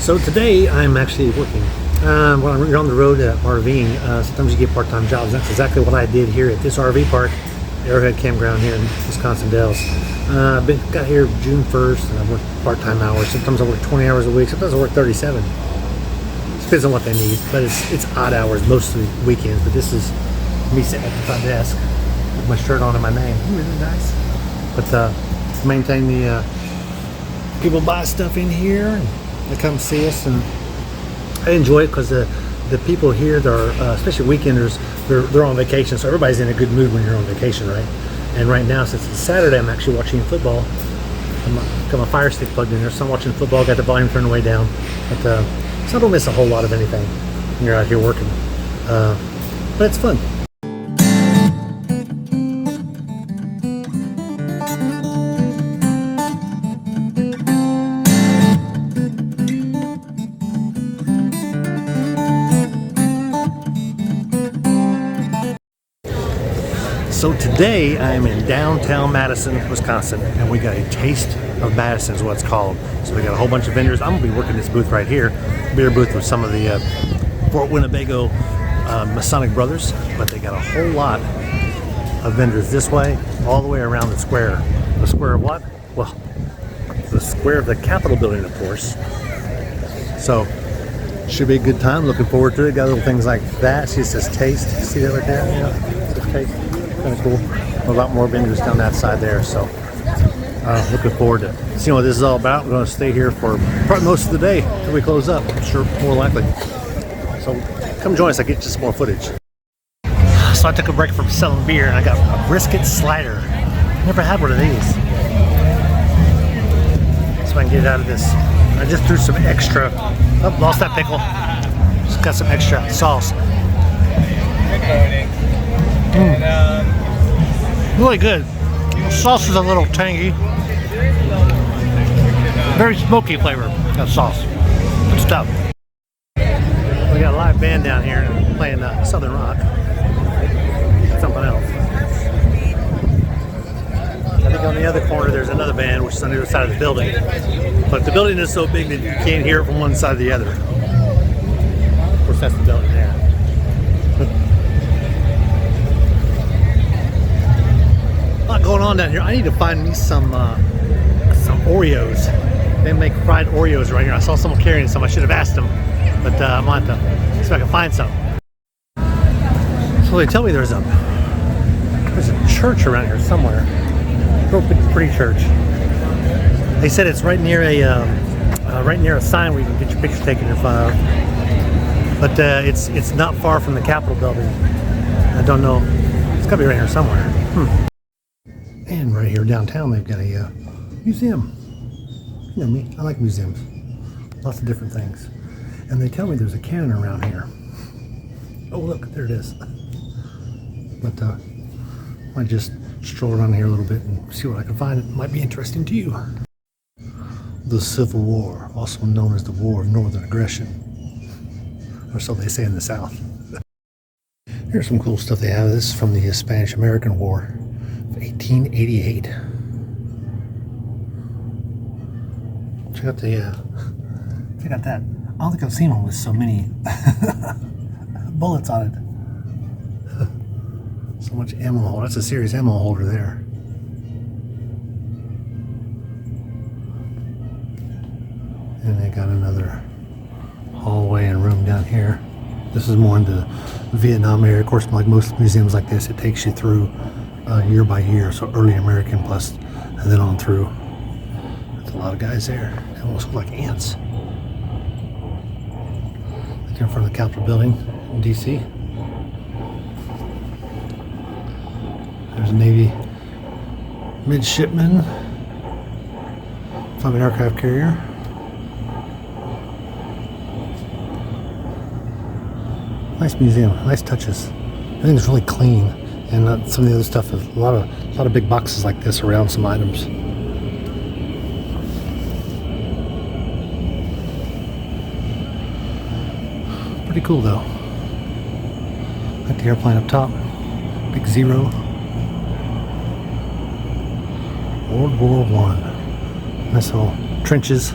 So today I'm actually working. When you're on the road RVing, sometimes you get part-time jobs. That's exactly what I did here at this RV park, Arrowhead Campground here in Wisconsin Dells. Got here June 1st and I work part-time hours. Sometimes I work 20 hours a week, sometimes I work 37. Depends on what they need, but it's odd hours most of the weekends. But this is me sitting at the front desk with my shirt on and my name. Really nice. But maintain the people buy stuff in here and they come see us, and I enjoy it because the people here, they're especially weekenders, they're on vacation, so everybody's in a good mood when you're on vacation, right? And right now, since it's Saturday, I'm actually watching football. Got my Fire Stick plugged in there, so I'm watching football. Got the volume turned way down, but so I don't miss a whole lot of anything when you're out here working. But it's fun. So today I am in downtown Madison, Wisconsin, and we got a Taste of Madison is what it's called. So we got a whole bunch of vendors. I'm gonna be working this booth right here, beer booth with some of the Fort Winnebago Masonic Brothers, but they got a whole lot of vendors this way, all the way around the square. The square of what? Well, the square of the Capitol building, of course. So should be a good time. Looking forward to it. Got little things like that. See, it says Taste. See that right there? Yeah, it says Taste. Kind of cool. A lot more vendors down that side there, so looking forward to seeing what this is all about. We're going to stay here for probably most of the day till we close up. I'm sure, more likely. So come join us. I get you some more footage. So I took a break from selling beer and I got a brisket slider. Never had one of these. So I can get out of this. I just threw some extra. Oh, lost that pickle. Just got some extra sauce. Really good. The sauce is a little tangy. Very smoky flavor of sauce. Good stuff. We got a live band down here playing Southern Rock. Something else. I think on the other corner there's another band, which is on the other side of the building. But the building is so big that you can't hear it from one side to the other. Of course, that's the building there. A lot going on down here. I need to find me some Oreos. They make fried Oreos right here. I saw someone carrying some. I should have asked them, but I'm on to see if I can find some. So they tell me there's a church around here somewhere. Real big, pretty church. They said it's right near a sign where you can get your picture taken in front of. But it's not far from the Capitol building. I don't know. It's gotta be right here somewhere. And right here downtown, they've got a museum. You know me, I like museums. Lots of different things. And they tell me there's a cannon around here. Oh, look, there it is. But I might just stroll around here a little bit and see what I can find. It might be interesting to you. The Civil War, also known as the War of Northern Aggression. Or so they say in the South. Here's some cool stuff they have. This is from the Spanish-American War. 1888. Check out that. I don't think I've seen one with so many bullets on it. So much ammo. That's a serious ammo holder there. And they got another hallway and room down here. This is more into the Vietnam area. Of course, like most museums like this, it takes you through year by year, so early American plus, and then on through. There's a lot of guys there. They almost look like ants. Like in front of the Capitol building in DC. There's a Navy midshipman from an aircraft carrier. Nice museum, nice touches. Everything's really clean. And some of the other stuff is a lot of big boxes like this around some items. Pretty cool though. Like the airplane up top. Big Zero. World War I. Nice little trenches.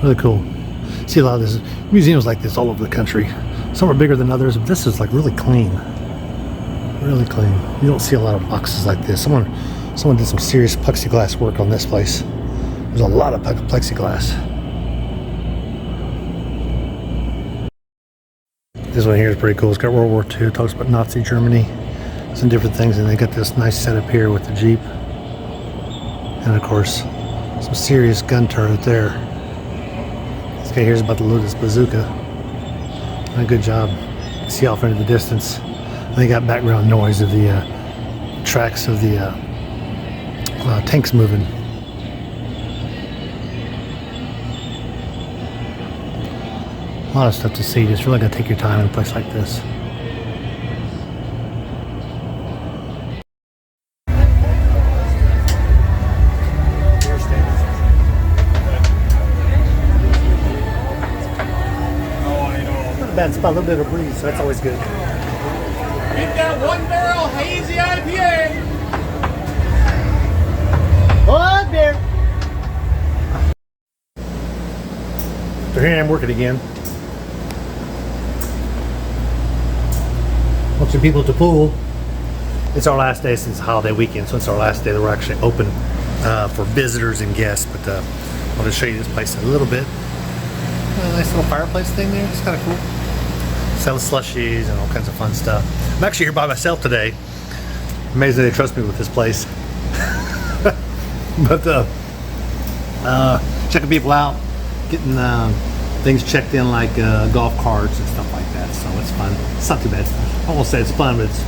Really cool. See a lot of this museums like this all over the country. Some are bigger than others, but this is like really clean. Really clean. You don't see a lot of boxes like this. Someone did some serious plexiglass work on this place. There's a lot of plexiglass. This one here is pretty cool. It's got World War II. It talks about Nazi Germany. Some different things, and they got this nice setup here with the Jeep. And of course, some serious gun turret there. This guy here's about to load his bazooka. And a good job. See off into the distance. And they got background noise of the tracks of the tanks moving. A lot of stuff to see. Just really gotta take your time in a place like this. Bad spot, a little bit of breeze, so that's always good. Get that 1-barrel hazy IPA. What beer? So here I am working again. Bunch of people at the pool. It's our last day since the holiday weekend, so it's our last day that we're actually open for visitors and guests. But I'll just show you this place a little bit. A nice little fireplace thing there. It's kind of cool. Selling slushies and all kinds of fun stuff. I'm actually here by myself today. Amazing they trust me with this place. But checking people out, getting things checked in like golf carts and stuff like that. So it's fun. It's not too bad. I won't say it's fun, but it's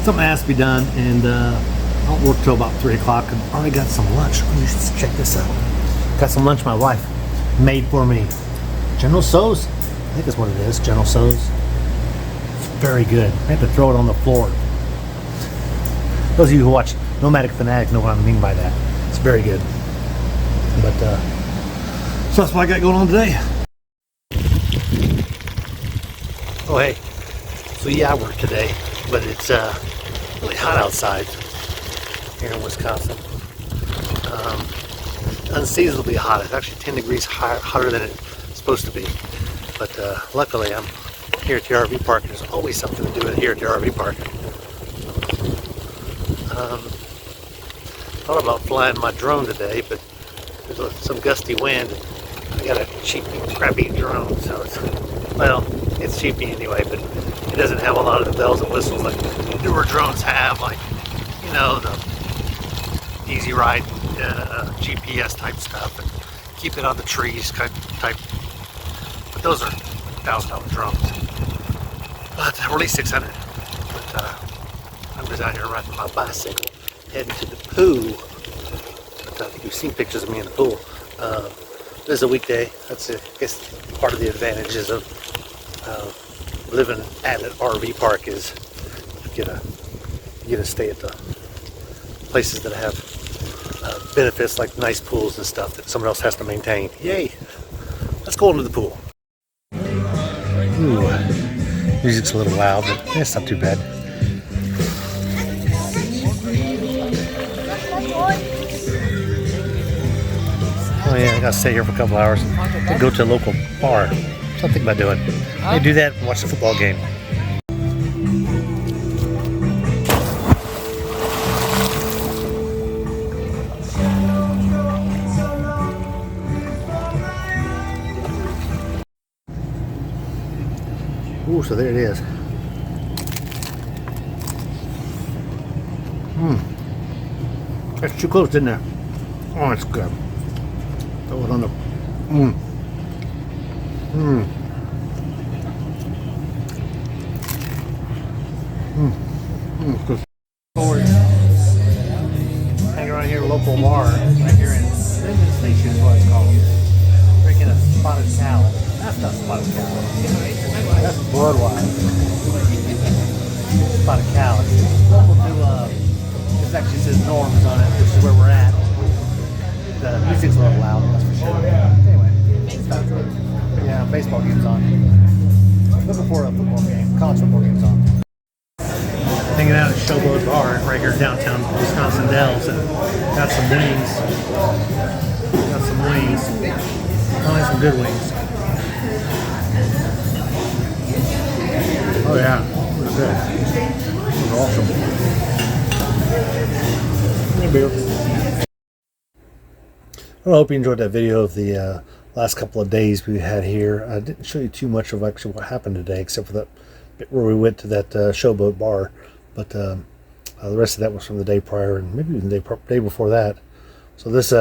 something that has to be done. And I don't work till about 3 o'clock. I've already got some lunch. Let me just check this out. Got some lunch my wife made for me. General Tso's. I think that's what it is, General Tso's. It's very good. I have to throw it on the floor. Those of you who watch Nomadic Fanatic know what I mean by that. It's very good. But, so that's what I got going on today. Oh, hey. So, yeah, I work today, but it's really hot outside here in Wisconsin. Unseasonably hot. It's actually 10 degrees hotter than it's supposed to be. But luckily I'm here at the RV park. There's always something to do here at the RV park. Thought about flying my drone today, but there's some gusty wind. I got a cheap, crappy drone, so it's cheapy anyway, but it doesn't have a lot of the bells and whistles like newer drones have, like, you know, the easy ride GPS type stuff, and keep it on the trees type. But those are $1,000 drones. But we're at least 600. But I'm just out here riding my bicycle, heading to the pool. But I think you've seen pictures of me in the pool. This is a weekday. That's, I guess, part of the advantages of living at an RV park is you get to stay at the places that have benefits like nice pools and stuff that someone else has to maintain. Yay! Let's go into the pool. Ooh, music's a little loud, but it's not too bad. Oh yeah, I gotta stay here for a couple hours and go to a local bar. So I'm thinking about doing. I do that and watch the football game. Ooh, so there it is. That's too close, didn't it? Oh, it's good. Throw it on the. Good. Forward. Hang around here, local bar, right here in Linden Station is what it's called. Drinking a spotted cow. That's not spotted cow. That's bloodwine. Spotted cow. It's local to, this actually says Norms on it, which is where we're at. The music's a little loud, that's for sure. Anyway, yeah, baseball game's on. Looking for a football game, college football game's on. Hanging out at Showboat Bar right here downtown Wisconsin Dells, and got some wings. Finally, some good wings. Oh yeah, it was good. It was awesome. Hey, beer. Well, I hope you enjoyed that video of the last couple of days we had here. I didn't show you too much of actually what happened today, except for that bit where we went to that showboat bar. But the rest of that was from the day prior, and maybe even the day before that. So this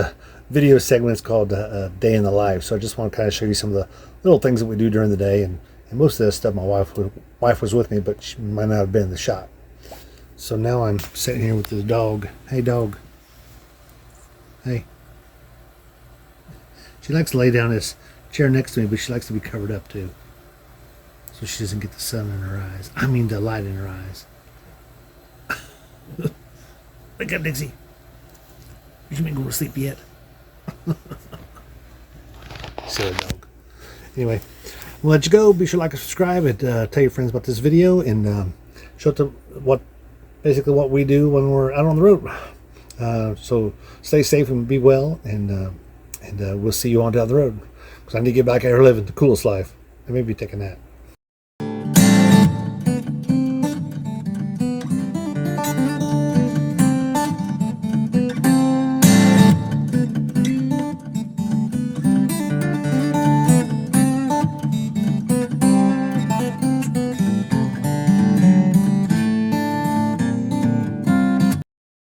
video segment is called Day in the Life. So I just want to kind of show you some of the little things that we do during the day, and most of this stuff my wife was with me, but she might not have been in the shot. So now I'm sitting here with the dog. Hey, dog. Hey. She likes to lay down in this chair next to me, but she likes to be covered up too, so she doesn't get the sun in her eyes. I mean the light in her eyes. Wake up, Dixie. You shouldn't go to sleep yet. Silly dog. Anyway, we'll let you go. Be sure to like and subscribe, and tell your friends about this video, and show them basically what we do when we're out on the road. So stay safe and be well, and we'll see you on down the road, because I need to get back out here living the coolest life. I may be taking that.